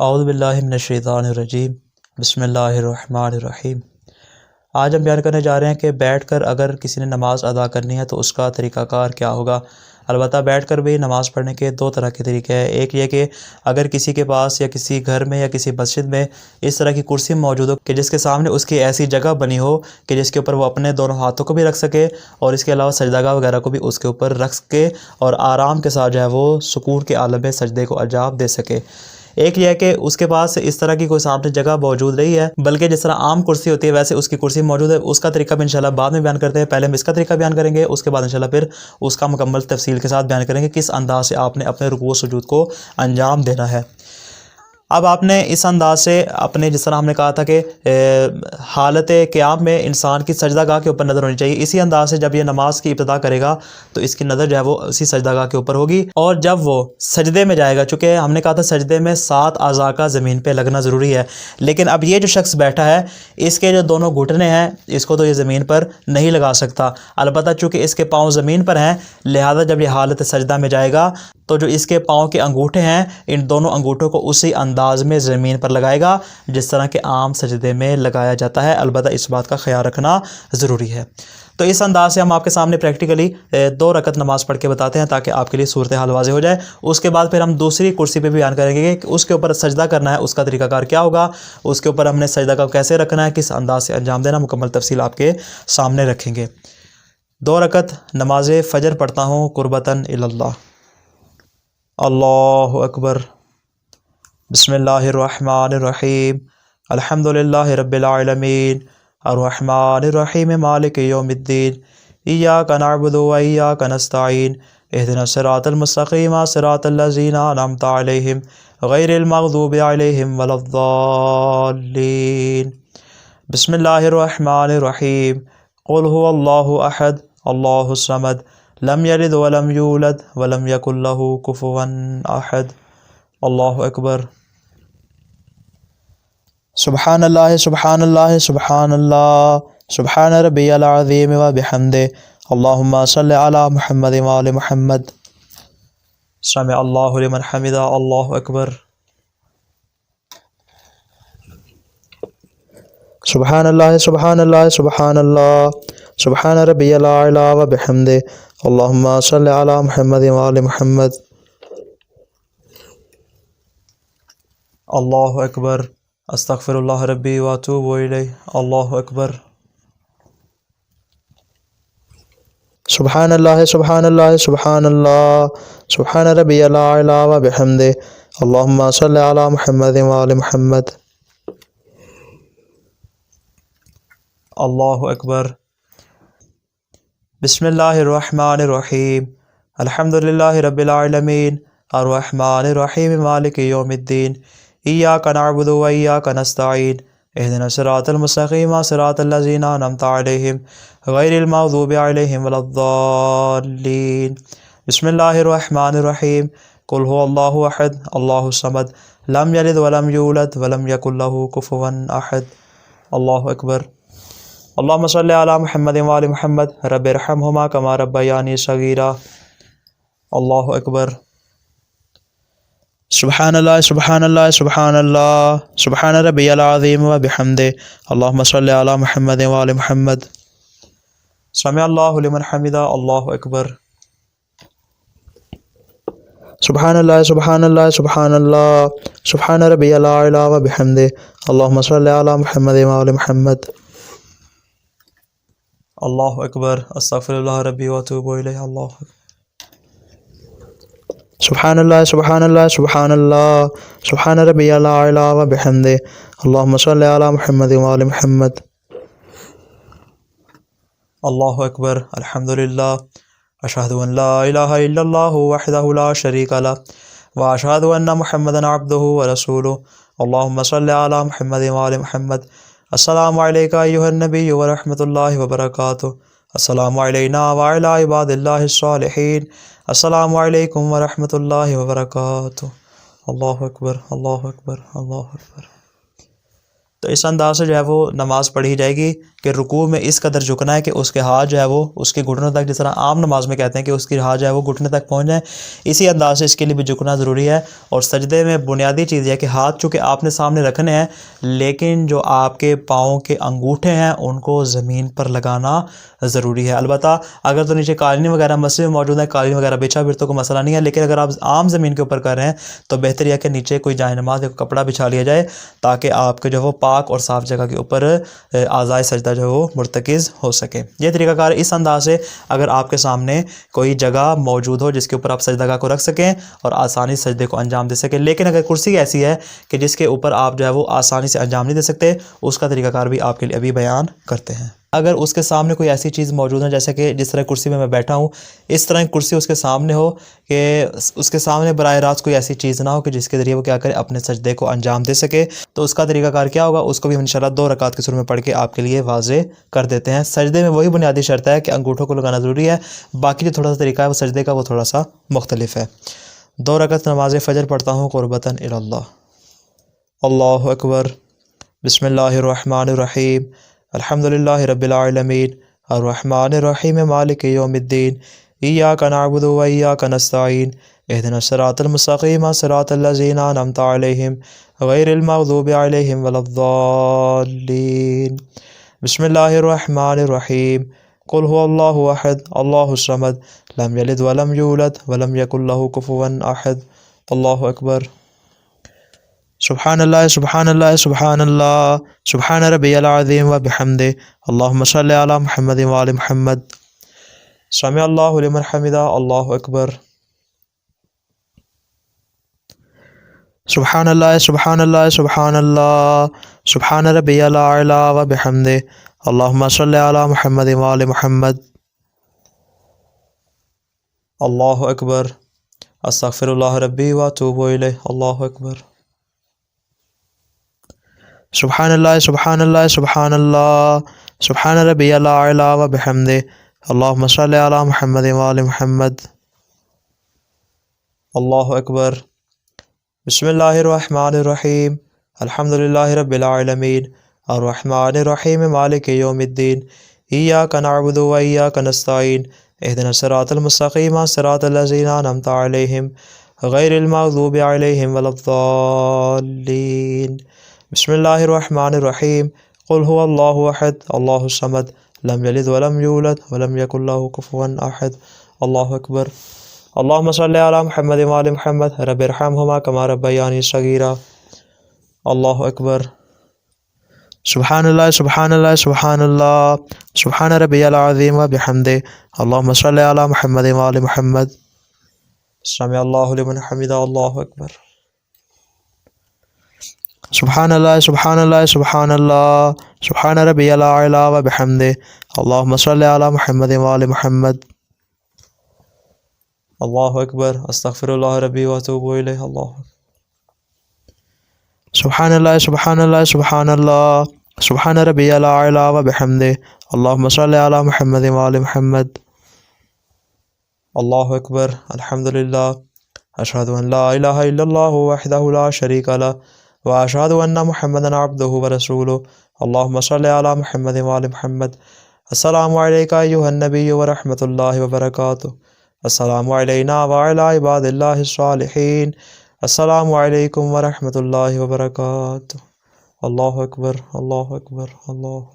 اعوذ باللہ من الشیطان الرجیم بسم اللہ الرحمن الرحیم۔ آج ہم بیان کرنے جا رہے ہیں کہ بیٹھ کر اگر کسی نے نماز ادا کرنی ہے تو اس کا طریقہ کار کیا ہوگا۔ البتہ بیٹھ کر بھی نماز پڑھنے کے دو طرح کے طریقے ہیں۔ ایک یہ کہ اگر کسی کے پاس یا کسی گھر میں یا کسی مسجد میں اس طرح کی کرسی موجود ہو کہ جس کے سامنے اس کی ایسی جگہ بنی ہو کہ جس کے اوپر وہ اپنے دونوں ہاتھوں کو بھی رکھ سکے اور اس کے علاوہ سجدہ گاہ وغیرہ کو بھی اس کے اوپر رکھ سکے اور آرام کے ساتھ جو ہے وہ سکون کے عالم میں سجدے کو انجام دے سکے۔ ایک یہ ہے کہ اس کے پاس اس طرح کی کوئی سامنے جگہ موجود نہیں ہے بلکہ جس طرح عام کرسی ہوتی ہے ویسے اس کی کرسی موجود ہے۔ اس کا طریقہ بھی انشاءاللہ بعد میں بیان کرتے ہیں، پہلے ہم اس کا طریقہ بیان کریں گے، اس کے بعد انشاءاللہ پھر اس کا مکمل تفصیل کے ساتھ بیان کریں گے کس انداز سے آپ نے اپنے رکوع و سجود کو انجام دینا ہے۔ اب آپ نے اس انداز سے اپنے جس طرح ہم نے کہا تھا کہ حالت قیام میں انسان کی سجدہ گاہ کے اوپر نظر ہونی چاہیے، اسی انداز سے جب یہ نماز کی ابتدا کرے گا تو اس کی نظر جو ہے وہ اسی سجدہ گاہ کے اوپر ہوگی، اور جب وہ سجدے میں جائے گا، چونکہ ہم نے کہا تھا سجدے میں 7 اعضاء کا زمین پہ لگنا ضروری ہے، لیکن اب یہ جو شخص بیٹھا ہے اس کے جو دونوں گھٹنے ہیں اس کو تو یہ زمین پر نہیں لگا سکتا، البتہ چونکہ اس کے پاؤں زمین پر ہیں لہذا جب یہ حالت سجدہ میں جائے گا تو جو اس کے پاؤں کے انگوٹھے ہیں ان دونوں انگوٹھوں کو اسی انداز میں زمین پر لگائے گا جس طرح کہ عام سجدے میں لگایا جاتا ہے، البتہ اس بات کا خیال رکھنا ضروری ہے۔ تو اس انداز سے ہم آپ کے سامنے پریکٹیکلی 2 رکعت نماز پڑھ کے بتاتے ہیں تاکہ آپ کے لیے صورتحال واضح ہو جائے۔ اس کے بعد پھر ہم دوسری کرسی پہ بھی بیان کریں گے کہ اس کے اوپر سجدہ کرنا ہے، اس کا طریقہ کار کیا ہوگا، اس کے اوپر ہم نے سجدہ کا کیسے رکھنا ہے، کس انداز سے انجام دینا، مکمل تفصیل آپ کے سامنے رکھیں گے۔ 2 رکعت نماز فجر پڑھتا ہوں قربتاً اللہ۔ اللہ اکبر۔ بسم اللہ الرحمن الرحیم۔ الحمدللہ رب العالمین الرحمن الرحیم مالک یوم الدین ایاک نعبد و ایاک نستعین اہدنا الصراط المستقیم صراط الذین انعمت علیہم غیر المغضوب علیہم ولا الضالین۔ بسم اللہ الرحمن الرحیم۔ قل هو اللہ احد اللہ الصمد لم یلد ولم یولد ولم یکن لہ کفوا احد۔ اللہ اکبر۔ سبحان اللہ سبحان اللہ سبحان اللہ سبحان ربی العظیم و بحمدہ۔ اللہم صلی علی محمد و آل محمد۔ سمع اللہ لمن حمدہ۔ اللہ اکبر۔ سبحان اللہ سبحان اللہ سبحان اللہ سبحان ربی الاعلی و بحمدہ۔ اللہم صلی علی محمد و آل محمد۔ اللہ اکبر۔ استغفر اللہ ربی و اتوب الیہ۔ اللہ اکبر۔ سبحان اللہ سبحان اللہ سبحان اللہ سبحان ربی الاعلی و بحمدہ۔ اللہم صلی علی محمد و آل محمد۔ اللہ اکبر۔ بسم اللہ الرحمن الرحیم۔ الحمدللہ رب العالمین الرحمن الرحیم مالک یوم الدین ایاک نعبد و ایاک نستعین اہدنا الصراط المستقیم صراط الذین انعمت علیہم غیر المغضوب علیہم ولا الضالین۔ بسم اللہ الرحمن الرحیم۔ قل هو اللہ احد اللہ الصمد لم یلد ولم یولد ولم یکن لہ کفوا احد۔ اللہ اکبر۔ اللہم صلی علی محمد و آل محمد رب ارحمہما کما ربیانی صغیرا۔ اللہ اکبر۔ سبحان اللہ سبحان اللہ سبحان اللہ سبحان ربی العظیم و بحمدہ۔ اللہم صلی علی محمد و آل محمد۔ سمع اللہ لمن حمدہ۔ اللہ اکبر۔ سبحان اللہ سبحان اللہ سبحان اللہ سبحان ربی الاعلی و بحمدہ۔ اللہم صلی علی محمد و آل محمد۔ اللہ اکبر۔ استغفر اللہ ربی و اتوب الیہ۔ اللہ اکبر۔ سبحان اللہ سبحان اللہ سبحان اللہ سبحان ربی الاعلی و بحمدہ۔ اللہم صلی علی محمد و آل محمد۔ اللہ اکبر۔ الحمدللہ اشہد ان لا الہ الا اللہ وحدہ لا شریک لہ واشہد ان محمدا عبدہ ورسولہ۔ اللہم صلی علی محمد و آل محمد۔ السلام علیکم ایھا النبی ورحمۃ اللہ وبرکاتہ۔ السلام علینا وعلی عباد اللہ الصالحین۔ السلام علیکم ورحمۃ اللہ وبرکاتہ۔ اللہ اکبر اللہ اکبر اللہ اکبر۔ تو اس انداز سے جو ہے وہ نماز پڑھی جائے گی کہ رکوع میں اس قدر جھکنا ہے کہ اس کے ہاتھ جو ہے وہ اس کے گھٹنوں تک، جس طرح عام نماز میں کہتے ہیں کہ اس کی ہاتھ جو ہے وہ گھٹنے تک پہنچ جائیں، اسی انداز سے اس کے لیے بھی جھکنا ضروری ہے۔ اور سجدے میں بنیادی چیز یہ ہے کہ ہاتھ چونکہ آپ نے سامنے رکھنے ہیں، لیکن جو آپ کے پاؤں کے انگوٹھے ہیں ان کو زمین پر لگانا ضروری ہے۔ البتہ اگر تو نیچے قالین وغیرہ مسجد میں موجود ہے، قالین وغیرہ بچھا پھر تو کوئی مسئلہ نہیں ہے، لیکن اگر آپ عام زمین کے اوپر کر رہے ہیں تو بہتر یہ ہے کہ نیچے کوئی جائے نماز یا کپڑا بچھا لیا جائے، تاکہ آپ کے جو ہے وہ پاک اور صاف جگہ کے اوپر اعضائے سجدہ جو ہے وہ مرتکز ہو سکے۔ یہ طریقہ کار اس انداز سے اگر آپ کے سامنے کوئی جگہ موجود ہو جس کے اوپر آپ سجدہ گاہ کو رکھ سکیں اور آسانی سے سجدے کو انجام دے سکیں۔ لیکن اگر کرسی ایسی ہے کہ جس کے اوپر آپ جو ہے وہ آسانی سے انجام نہیں دے سکتے، اس کا طریقہ کار بھی آپ کے لیے ابھی بیان کرتے ہیں۔ اگر اس کے سامنے کوئی ایسی چیز موجود ہے جیسے کہ جس طرح کرسی میں بیٹھا ہوں، اس طرح کرسی اس کے سامنے ہو کہ اس کے سامنے براہ راست کوئی ایسی چیز نہ ہو کہ جس کے ذریعے وہ کیا کرے، اپنے سجدے کو انجام دے سکے، تو اس کا طریقہ کار کیا ہوگا، اس کو بھی انشاءاللہ 2 رکعت کی صورت میں پڑھ کے آپ کے لیے واضح کر دیتے ہیں۔ سجدے میں وہی بنیادی شرط ہے کہ انگوٹھوں کو لگانا ضروری ہے، باقی جو تھوڑا سا طریقہ ہے وہ سجدے کا وہ تھوڑا سا مختلف ہے۔ 2 رکعت نماز فجر پڑھتا ہوں قربتاً الی اللہ۔ اللہ اکبر۔ بسم اللہ الرحمن الرحیم۔ الحمدللہ رب العالمین الرحمن الرحیم مالک یوم الدین ایاک نعبد و ایاک نستعین اہدنا الصراط المستقیم صراط الذین انعمت علیہم غیر المغضوب علیہم ولا الضالین۔ بسم اللہ الرحمن الرحیم۔ قل هو اللہ احد اللہ الصمد لم یلد ولم یولد ولم یکن لہ کفوا احد۔ اللہ اکبر۔ سبحان اللہ سبحان اللہ سبحان اللہ سبحان ربی العظیم و بحمدہ اللہم صلی علی محمد و آل محمد۔ سمع اللہ لمن حمدہ۔ اللہ اکبر۔ سبحان اللہ سبحان اللہ سبحان اللہ سبحان ربی الاعلی و بحمدہ اللہم صلی علی محمد و آل محمد۔ اللہ اکبر۔ استغفر اللہ ربی و اتوب الیہ۔ اللہ اکبر۔ سبحان اللہ سبحان اللہ سبحان اللہ سبحان ربی الاعلی و بحمدہ اللہم صلی علی محمد و آل محمد۔ اللہ اکبر۔ بسم اللہ الرحمن الرحیم۔ الحمدللہ رب العالمین الرحمن الرحیم مالک یوم الدین ایاک نعبد و ایاک نستعین اہدنا الصراط المستقیم صراط الذین انعمت علیہم غیر المغضوب علیہم ولا الضالین۔ بسم اللہ الرحمن الرحیم۔ قل هو اللہ احد اللہ الصمد لم یلد ولم یولد ولم یکن لہ کفوا احد۔ اللہ اکبر۔ اللہم صلی علی محمد و آل محمد رب ارحمہما کما ربیانی صغیرا۔ اللہ اکبر۔ سبحان اللہ سبحان اللہ سبحان اللہ سبحان ربی العظیم و بحمدہ اللہم صلی علی محمد و آل محمد۔ سمع اللہ لمن حمدہ۔ اللہ اکبر۔ سبحان اللہ سبحان اللہ سبحان اللہ سبحان ربی الاعلی و بحمدہ اللہم صلی علی محمد و آل محمد۔ اللہ اکبر۔ استغفر اللہ ربی و اتوب الیہ۔ اللہ سبحان اللہ سبحان اللہ سبحان اللہ سبحان ربی الاعلی و بحمدہ اللہم صلی علی محمد و آل محمد۔ اللہ اکبر۔ الحمدللہ۔ اشہد ان لا الہ الا اللہ وحدہ لا شریک لہ واشہد ان محمدا عبدہ ورسولہ۔ اللہم صلی علی محمد و آل محمد۔ السلام علیکم ایھا النبی ورحمۃ اللہ وبرکاتہ۔ السلام علینا وعلی عباد اللہ الصالحین۔ السلام علیکم ورحمۃ اللہ وبرکاتہ۔ اللہ اکبر اللہ اکبر اللہ